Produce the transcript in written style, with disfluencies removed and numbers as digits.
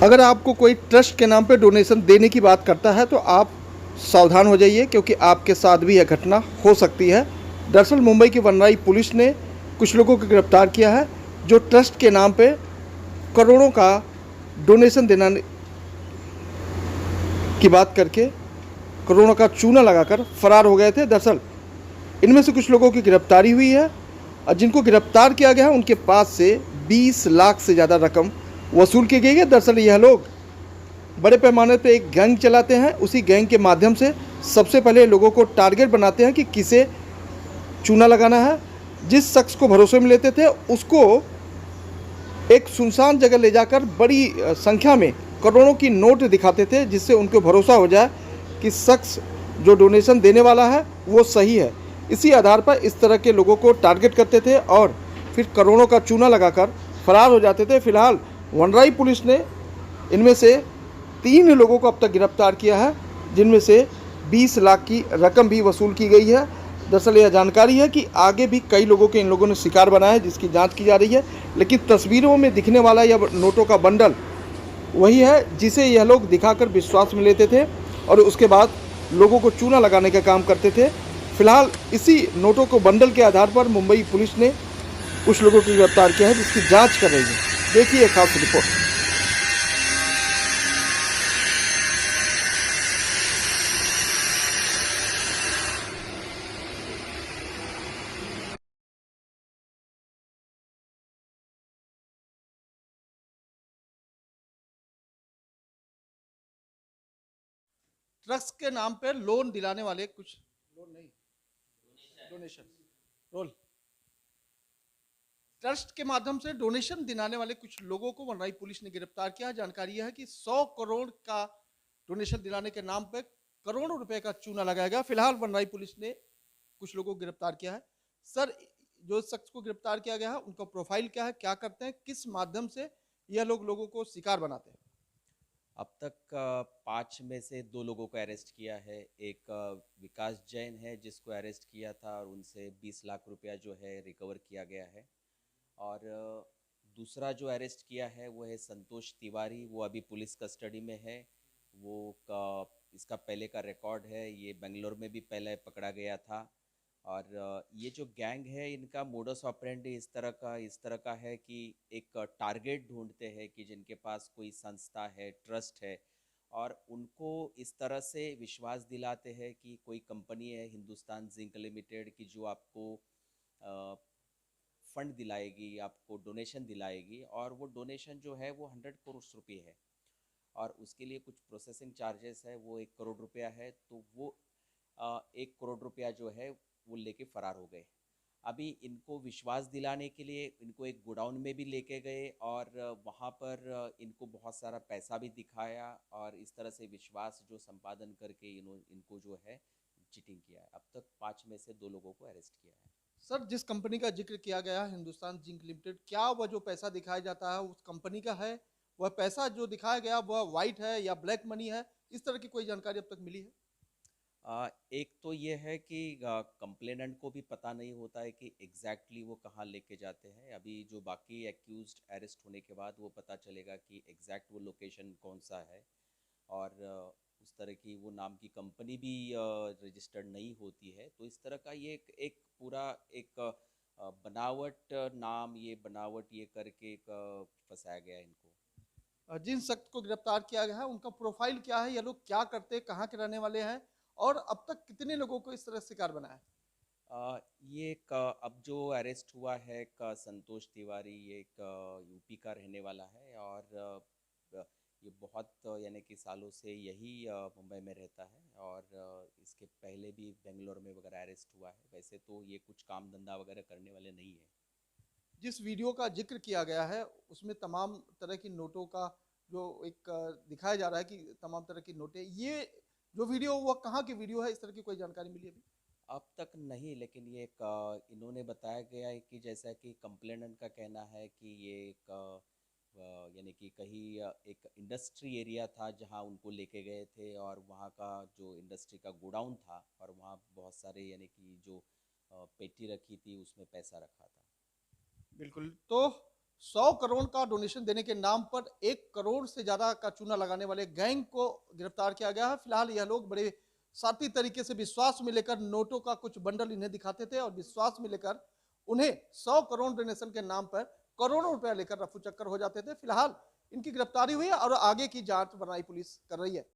अगर आपको कोई ट्रस्ट के नाम पे डोनेशन देने की बात करता है तो आप सावधान हो जाइए, क्योंकि आपके साथ भी यह घटना हो सकती है। दरअसल मुंबई की वनराई पुलिस ने कुछ लोगों को गिरफ्तार किया है जो ट्रस्ट के नाम पे करोड़ों का डोनेशन देना की बात करके करोड़ों का चूना लगाकर फरार हो गए थे। दरअसल इनमें से कुछ लोगों की गिरफ्तारी हुई है और जिनको गिरफ्तार किया गया है उनके पास से 20 लाख से ज़्यादा रकम वसूल की गई है। दरअसल यह लोग बड़े पैमाने पे एक गैंग चलाते हैं। उसी गैंग के माध्यम से सबसे पहले लोगों को टारगेट बनाते हैं कि किसे चूना लगाना है। जिस शख्स को भरोसे में लेते थे उसको एक सुनसान जगह ले जाकर बड़ी संख्या में करोड़ों की नोट दिखाते थे, जिससे उनको भरोसा हो जाए कि शख्स जो डोनेशन देने वाला है वो सही है। इसी आधार पर इस तरह के लोगों को टारगेट करते थे और फिर करोड़ों का चूना लगाकर फरार हो जाते थे। फिलहाल वनराई पुलिस ने इनमें से 3 लोगों को अब तक गिरफ्तार किया है, जिनमें से 20 लाख की रकम भी वसूल की गई है। दरअसल यह जानकारी है कि आगे भी कई लोगों के इन लोगों ने शिकार बनाया है, जिसकी जांच की जा रही है। लेकिन तस्वीरों में दिखने वाला यह नोटों का बंडल वही है जिसे यह लोग दिखाकर विश्वास में लेते थे और उसके बाद लोगों को चूना लगाने का काम करते थे। फिलहाल इसी नोटों को बंडल के आधार पर मुंबई पुलिस ने कुछ लोगों को गिरफ्तार किया है, जिसकी जांच कर रही है। देखिए खास रिपोर्ट। ट्रस्ट के नाम पे लोन दिलाने वाले कुछ लोन नहीं, डोनेशन रोल ट्रस्ट के माध्यम से डोनेशन दिलाने वाले कुछ लोगों को वनराई पुलिस ने गिरफ्तार किया। जानकारी यह है कि 100 करोड़ का डोनेशन दिलाने के नाम पे करोड़ों रुपए का चूना लगाया गया। फिलहाल वनराई पुलिस ने कुछ लोगों को गिरफ्तार किया है। सर, जो शख्स को गिरफ्तार किया गया है उनका प्रोफाइल क्या है, क्या करते हैं, किस माध्यम से यह लोग लोगों को शिकार बनाते हैं? अब तक 5 में से 2 लोगों को अरेस्ट किया है। एक विकास जैन है जिसको अरेस्ट किया था और उनसे 20 लाख रुपया जो है रिकवर किया गया है। और दूसरा जो अरेस्ट किया है वो है संतोष तिवारी, वो अभी पुलिस कस्टडी में है। वो इसका पहले का रिकॉर्ड है, ये बेंगलोर में भी पहले पकड़ा गया था। और ये जो गैंग है इनका मोडस ऑपरेंडी इस तरह का है कि एक टारगेट ढूंढते हैं कि जिनके पास कोई संस्था है, ट्रस्ट है, और उनको इस तरह से विश्वास दिलाते हैं कि कोई कंपनी है हिंदुस्तान जिंक लिमिटेड की जो आपको फंड दिलाएगी, आपको डोनेशन दिलाएगी, और वो डोनेशन जो है वो 100 करोड़ रुपये है। और उसके लिए कुछ प्रोसेसिंग चार्जेस है, वो 1 करोड़ रुपया है। तो वो 1 करोड़ रुपया जो है वो लेके फरार हो गए। अभी इनको विश्वास दिलाने के लिए इनको एक गोडाउन में भी लेके गए और वहाँ पर इनको बहुत सारा पैसा भी दिखाया, और इस तरह से विश्वास जो संपादन करके इनको जो है चीटिंग किया है। अब तक 5 में से 2 लोगों को अरेस्ट किया है। सर, जिस कंपनी का जिक्र किया गया है हिंदुस्तान जिंक लिमिटेड, क्या वह जो पैसा दिखाया जाता है उस कंपनी का है? वह पैसा जो दिखाया गया वह वाइट है या ब्लैक मनी है? इस तरह की कोई जानकारी अब तक मिली है? एक तो ये है कि कंप्लेनेंट को भी पता नहीं होता है कि एग्जैक्टली वो कहाँ लेके जाते हैं। अभी जो बाकी एक्यूज्ड अरेस्ट होने के बाद वो पता चलेगा कि एग्जैक्ट वो लोकेशन कौन सा है। और उस तरह की वो नाम की कंपनी भी रजिस्टर्ड नहीं होती है। तो इस तरह का ये एक पूरा एक बनावट नाम, ये बनावट ये करके एक फंसाया गया है इनको। जिन शख्स को गिरफ्तार किया गया है उनका प्रोफाइल क्या है? ये लोग क्या करते हैं, कहाँ के रहने वाले हैं और अब तक कितने लोगों को इस तरह शिकार बनाया है? ये एक अब जो अरेस्ट हुआ है एक संतोष तिवारी, ये एक यूपी का रहने वाला है। और ये बहुत यानी कि सालों से यही मुंबई में रहता है। और इसके पहले भी बेंगलोर में वगैरह अरेस्ट हुआ है। वैसे तो ये कुछ काम धंधा वगैरह करने वाले नहीं है। जिस वीडियो का जिक्र किया गया है उसमें तमाम तरह की नोटों का जो एक दिखाया जा रहा है कि तमाम तरह की नोटें, ये जो वीडियो वह कहाँ की वीडियो है, इस तरह की कोई जानकारी मिली अभी? अब तक नहीं, लेकिन ये एक इन्होंने बताया गया है कि जैसा कि कंप्लेनेंट का कहना है कि ये एक यानी कि कहीं एक इंडस्ट्री एरिया था जहां उनको लेके गए थे, और वहां का जो इंडस्ट्री का गोडाउन था, और वहां बहुत सारे यानी कि जो पेटी रखी थी उसमें पैसा रखा था। बिल्कुल। तो 100 करोड़ का डोनेशन देने के नाम पर 1 करोड़ से ज्यादा का चूना लगाने वाले गैंग को गिरफ्तार किया गया है। फिलहाल यह लोग बड़े शातिर तरीके से विश्वास में लेकर नोटों का कुछ बंडल इन्हें दिखाते थे और विश्वास में लेकर उन्हें 100 करोड़ डोनेशन के नाम पर करोड़ों रुपया लेकर रफू चक्कर हो जाते थे। फिलहाल इनकी गिरफ्तारी हुई है और आगे की जांच बनाई पुलिस कर रही है।